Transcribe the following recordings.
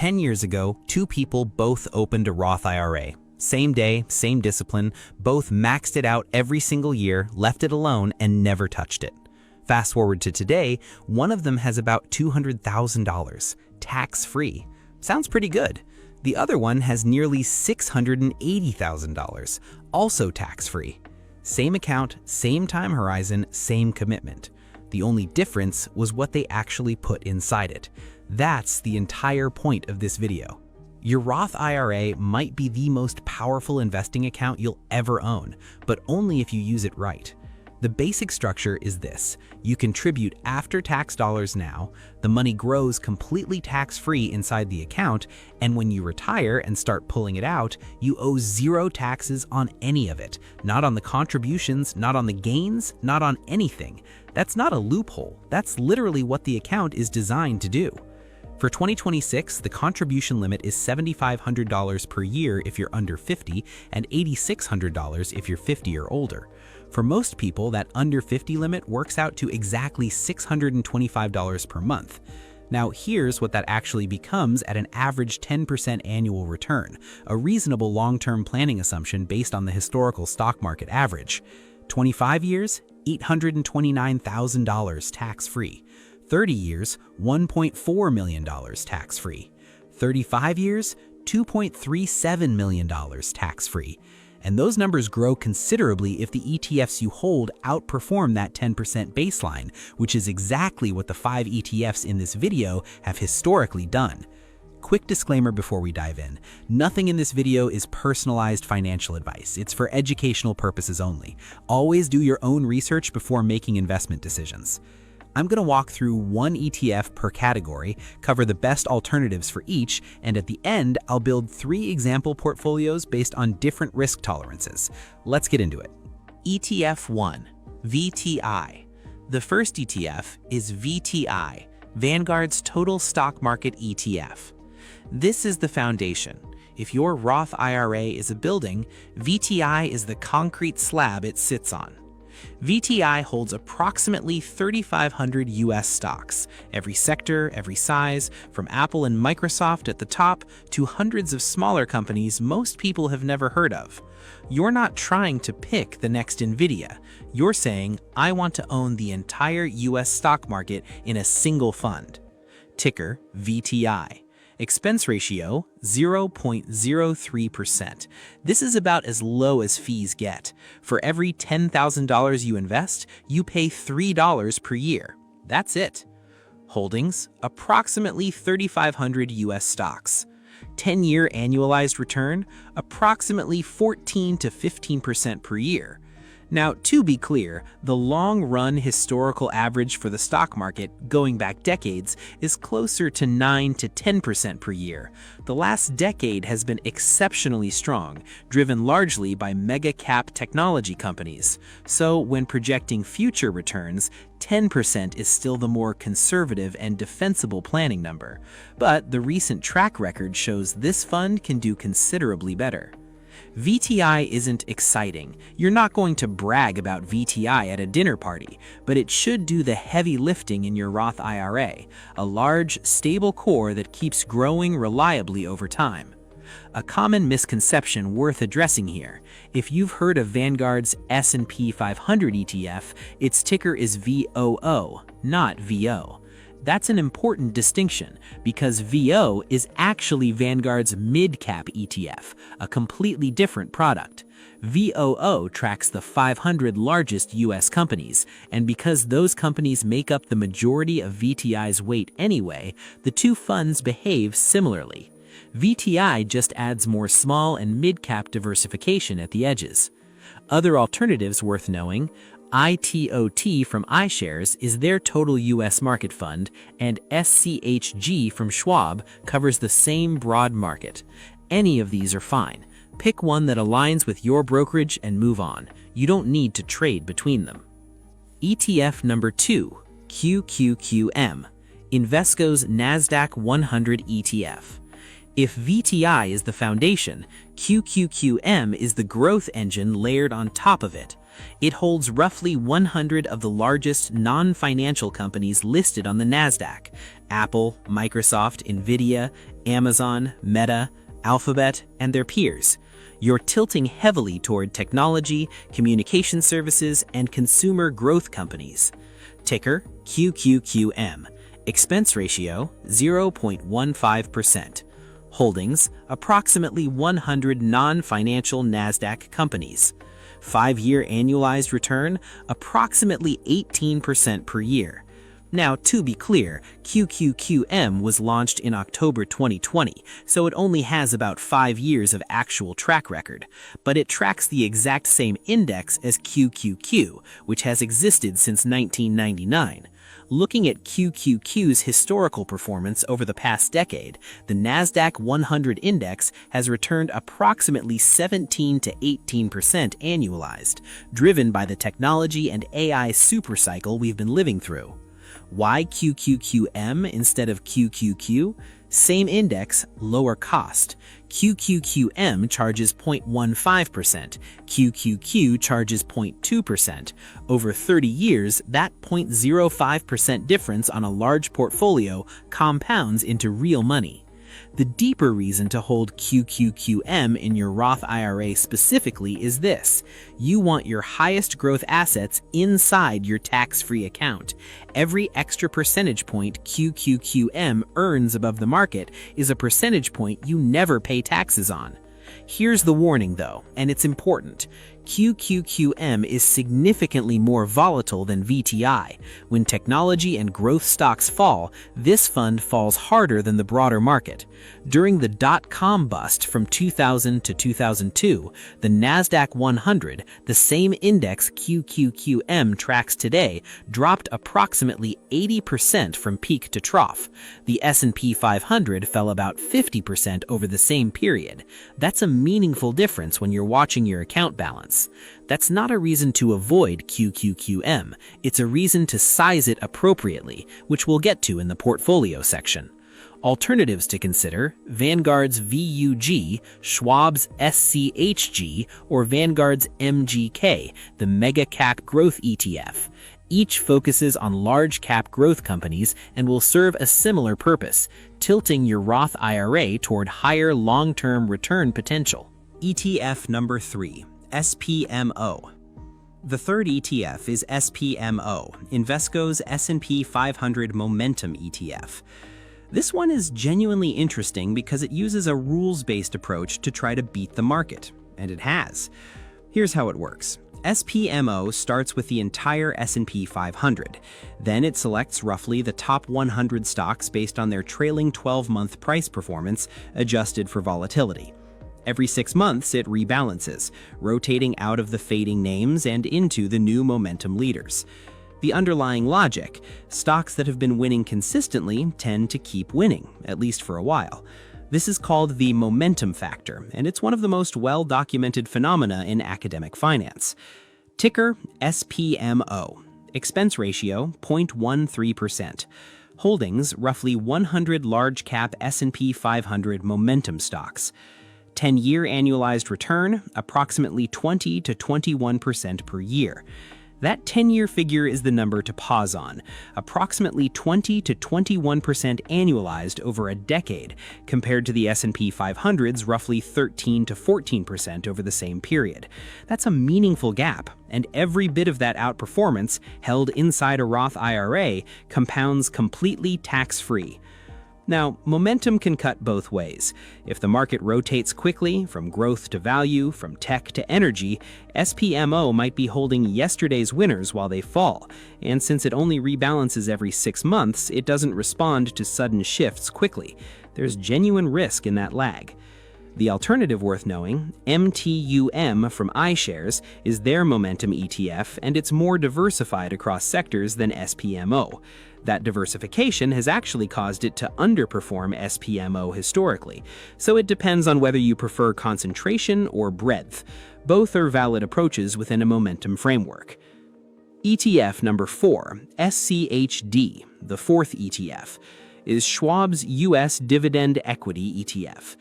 10 years ago, two people both opened a Roth IRA. Same day, same discipline, both maxed it out every single year, left it alone, and never touched it. Fast forward to today, one of them has about $200,000, tax-free. Sounds pretty good. The other one has nearly $680,000, also tax-free. Same account, same time horizon, same commitment. The only difference was what they actually put inside it. That's the entire point of this video. Your Roth IRA might be the most powerful investing account you'll ever own, but only if you use it right. The basic structure is this: you contribute after-tax dollars now, the money grows completely tax-free inside the account, and when you retire and start pulling it out, you owe zero taxes on any of it. Not on the contributions, not on the gains, not on anything. That's not a loophole. That's literally what the account is designed to do. For 2026, the contribution limit is $7,500 per year if you're under 50 and $8,600 if you're 50 or older. For most people, that under 50 limit works out to exactly $625 per month. Now, here's what that actually becomes at an average 10% annual return, a reasonable long-term planning assumption based on the historical stock market average. 25 years, $829,000 tax-free. 30 years, $1.4 million tax-free. 35 years, $2.37 million tax-free. And those numbers grow considerably if the ETFs you hold outperform that 10% baseline, which is exactly what the 5 ETFs in this video have historically done. Quick disclaimer before we dive in. Nothing in this video is personalized financial advice. It's for educational purposes only. Always do your own research before making investment decisions. I'm going to walk through one ETF per category, cover the best alternatives for each, and at the end, I'll build 3 example portfolios based on different risk tolerances. Let's get into it. ETF 1, VTI. The first ETF is VTI, Vanguard's Total Stock Market ETF. This is the foundation. If your Roth IRA is a building, VTI is the concrete slab it sits on. VTI holds approximately 3,500 US stocks, every sector, every size, from Apple and Microsoft at the top to hundreds of smaller companies most people have never heard of. You're not trying to pick the next Nvidia. You're saying, I want to own the entire US stock market in a single fund. Ticker VTI. Expense ratio, 0.03%. This is about as low as fees get. For every $10,000 you invest, you pay $3 per year. That's it. Holdings, approximately 3,500 US stocks. 10-year annualized return, approximately 14 to 15% per year. Now, to be clear, the long-run historical average for the stock market, going back decades, is closer to 9 to 10% per year. The last decade has been exceptionally strong, driven largely by mega-cap technology companies. So, when projecting future returns, 10% is still the more conservative and defensible planning number. But the recent track record shows this fund can do considerably better. VTI isn't exciting. You're not going to brag about VTI at a dinner party, but it should do the heavy lifting in your Roth IRA, a large, stable core that keeps growing reliably over time. A common misconception worth addressing here: if you've heard of Vanguard's S&P 500 ETF, its ticker is VOO, not VO. That's an important distinction because VO is actually Vanguard's mid-cap ETF, a completely different product. VOO tracks the 500 largest US companies, and because those companies make up the majority of VTI's weight anyway, the two funds behave similarly. VTI just adds more small and mid-cap diversification at the edges. Other alternatives worth knowing: ITOT from iShares is their total U.S. market fund, and SCHG from Schwab covers the same broad market. Any of these are fine. Pick one that aligns with your brokerage and move on. You don't need to trade between them. ETF number 2, QQQM, Invesco's NASDAQ 100 ETF. If VTI is the foundation, QQQM is the growth engine layered on top of it. It holds roughly 100 of the largest non-financial companies listed on the NASDAQ. Apple, Microsoft, Nvidia, Amazon, Meta, Alphabet, and their peers. You're tilting heavily toward technology, communication services, and consumer growth companies. Ticker QQQM. Expense ratio 0.15%. Holdings approximately 100 non-financial NASDAQ companies. 5-year annualized return approximately 18% per year. Now, to be clear, QQQM was launched in October 2020, so it only has about 5 years of actual track record, but it tracks the exact same index as QQQ, which has existed since 1999. Looking at QQQ's historical performance over the past decade, the NASDAQ 100 index has returned approximately 17 to 18% annualized, driven by the technology and AI supercycle we've been living through. Why QQQM instead of QQQ? Same index, lower cost. QQQM charges 0.15%, QQQ charges 0.2%. Over 30 years, that 0.05% difference on a large portfolio compounds into real money. The deeper reason to hold QQQM in your Roth IRA specifically is this: you want your highest growth assets inside your tax-free account. Every extra percentage point QQQM earns above the market is a percentage point you never pay taxes on. Here's the warning though, and it's important. QQQM is significantly more volatile than VTI. When technology and growth stocks fall, this fund falls harder than the broader market. During the dot-com bust from 2000 to 2002, the NASDAQ 100, the same index QQQM tracks today, dropped approximately 80% from peak to trough. The S&P 500 fell about 50% over the same period. That's a meaningful difference when you're watching your account balance. That's not a reason to avoid QQQM, it's a reason to size it appropriately, which we'll get to in the portfolio section. Alternatives to consider: Vanguard's VUG, Schwab's SCHG, or Vanguard's MGK, the Mega Cap Growth ETF. Each focuses on large cap growth companies and will serve a similar purpose, tilting your Roth IRA toward higher long-term return potential. ETF number 3. SPMO. The third ETF is SPMO, Invesco's S&P 500 Momentum ETF. This one is genuinely interesting because it uses a rules-based approach to try to beat the market, and it has. Here's how it works. SPMO starts with the entire S&P 500. Then it selects roughly the top 100 stocks based on their trailing 12-month price performance adjusted for volatility. Every 6 months, it rebalances, rotating out of the fading names and into the new momentum leaders. The underlying logic: stocks that have been winning consistently tend to keep winning, at least for a while. This is called the momentum factor, and it's one of the most well-documented phenomena in academic finance. Ticker SPMO. Expense ratio 0.13%. Holdings roughly 100 large-cap S&P 500 momentum stocks. 10-year annualized return, approximately 20 to 21% per year. That 10-year figure is the number to pause on, approximately 20 to 21% annualized over a decade, compared to the S&P 500's roughly 13 to 14% over the same period. That's a meaningful gap, and every bit of that outperformance, held inside a Roth IRA, compounds completely tax-free. Now, momentum can cut both ways. If the market rotates quickly, from growth to value, from tech to energy, SPMO might be holding yesterday's winners while they fall, and since it only rebalances every 6 months, it doesn't respond to sudden shifts quickly. There's genuine risk in that lag. The alternative worth knowing, MTUM from iShares, is their momentum ETF, and it's more diversified across sectors than SPMO. That diversification has actually caused it to underperform SPMO historically, so it depends on whether you prefer concentration or breadth. Both are valid approaches within a momentum framework. ETF number 4, SCHD, the fourth ETF, is Schwab's U.S. Dividend Equity ETF.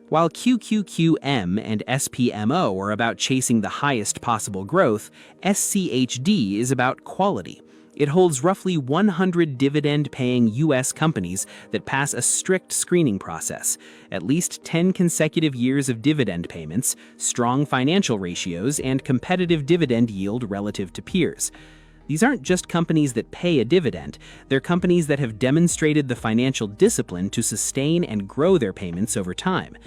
While QQQM and SPMO are about chasing the highest possible growth, SCHD is about quality. It holds roughly 100 dividend-paying U.S. companies that pass a strict screening process, at least 10 consecutive years of dividend payments, strong financial ratios, and competitive dividend yield relative to peers. These aren't just companies that pay a dividend, they're companies that have demonstrated the financial discipline to sustain and grow their payments over time.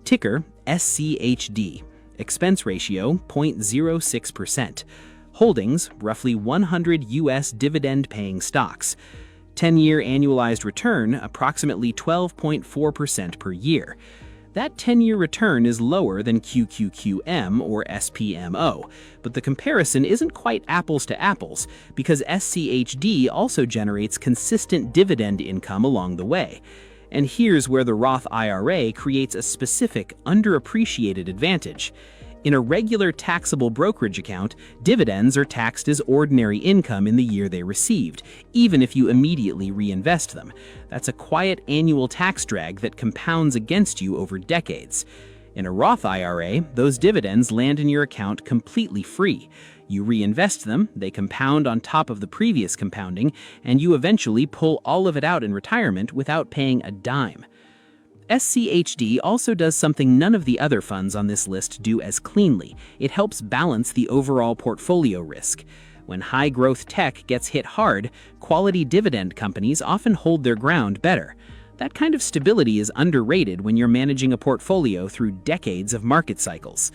Ticker SCHD. Expense ratio 0.06%. Holdings, roughly 100 U.S. dividend-paying stocks. 10-year annualized return, approximately 12.4% per year. That 10-year return is lower than QQQM or SPMO, but the comparison isn't quite apples to apples because SCHD also generates consistent dividend income along the way. And here's where the Roth IRA creates a specific, underappreciated advantage. In a regular taxable brokerage account, dividends are taxed as ordinary income in the year they received, even if you immediately reinvest them. That's a quiet annual tax drag that compounds against you over decades. In a Roth IRA, those dividends land in your account completely free. You reinvest them, they compound on top of the previous compounding, and you eventually pull all of it out in retirement without paying a dime. SCHD also does something none of the other funds on this list do as cleanly. It helps balance the overall portfolio risk. When high-growth tech gets hit hard, quality dividend companies often hold their ground better. That kind of stability is underrated when you're managing a portfolio through decades of market cycles.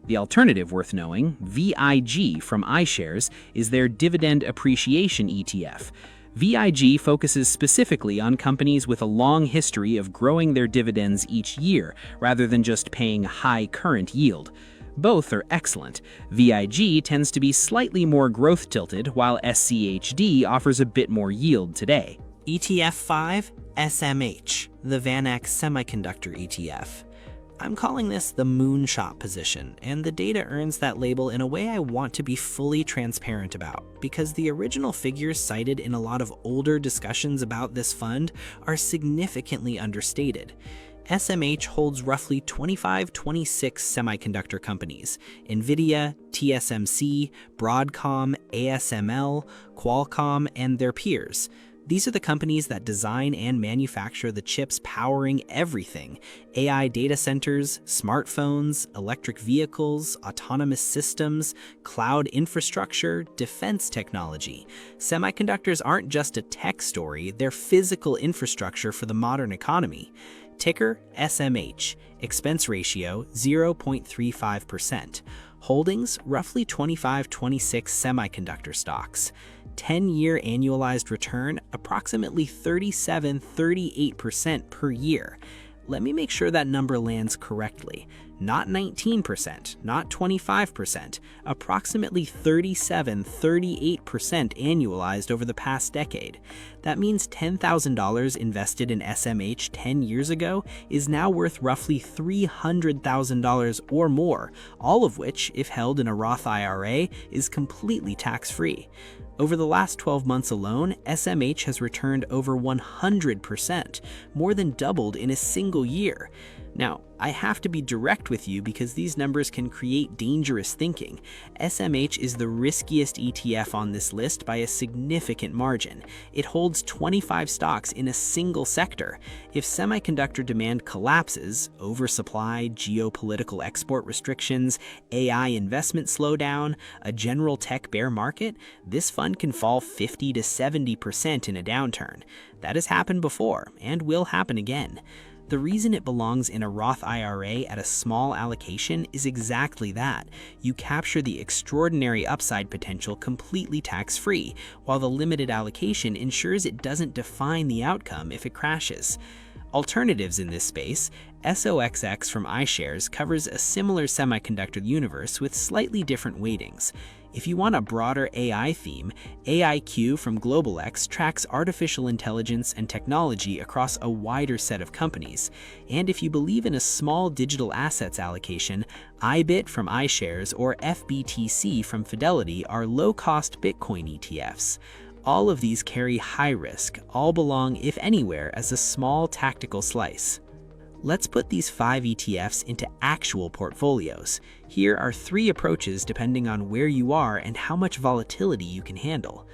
The alternative worth knowing, VIG from iShares, is their dividend appreciation ETF. VIG focuses specifically on companies with a long history of growing their dividends each year, rather than just paying high current yield. Both are excellent. VIG tends to be slightly more growth-tilted, while SCHD offers a bit more yield today. ETF 5, SMH, the VanEck Semiconductor ETF. I'm calling this the moonshot position, and the data earns that label in a way I want to be fully transparent about, because the original figures cited in a lot of older discussions about this fund are significantly understated. SMH holds roughly 26 semiconductor companies: NVIDIA, TSMC, Broadcom, ASML, Qualcomm, and their peers. These are the companies that design and manufacture the chips powering everything: AI data centers, smartphones, electric vehicles, autonomous systems, cloud infrastructure, defense technology. Semiconductors aren't just a tech story, they're physical infrastructure for the modern economy. Ticker SMH, expense ratio 0.35%. Holdings roughly 26 semiconductor stocks. 10-year annualized return approximately 38% per year. Let me make sure that number lands correctly. Not 19%, not 25%, approximately 38% annualized over the past decade. That means $10,000 invested in SMH 10 years ago is now worth roughly $300,000 or more, all of which, if held in a Roth IRA, is completely tax-free. Over the last 12 months alone, SMH has returned over 100%, more than doubled in a single year. Now, I have to be direct with you because these numbers can create dangerous thinking. SMH is the riskiest ETF on this list by a significant margin. It holds 25 stocks in a single sector. If semiconductor demand collapses, oversupply, geopolitical export restrictions, AI investment slowdown, a general tech bear market, this fund can fall 50 to 70% in a downturn. That has happened before and will happen again. The reason it belongs in a Roth IRA at a small allocation is exactly that. You capture the extraordinary upside potential completely tax-free, while the limited allocation ensures it doesn't define the outcome if it crashes. Alternatives in this space, SOXX from iShares covers a similar semiconductor universe with slightly different weightings. If you want a broader AI theme, AIQ from GlobalX tracks artificial intelligence and technology across a wider set of companies. And if you believe in a small digital assets allocation, IBIT from iShares or FBTC from Fidelity are low-cost Bitcoin ETFs. All of these carry high risk, all belong, if anywhere, as a small tactical slice. Let's put these 5 ETFs into actual portfolios. Here are 3 approaches depending on where you are and how much volatility you can handle.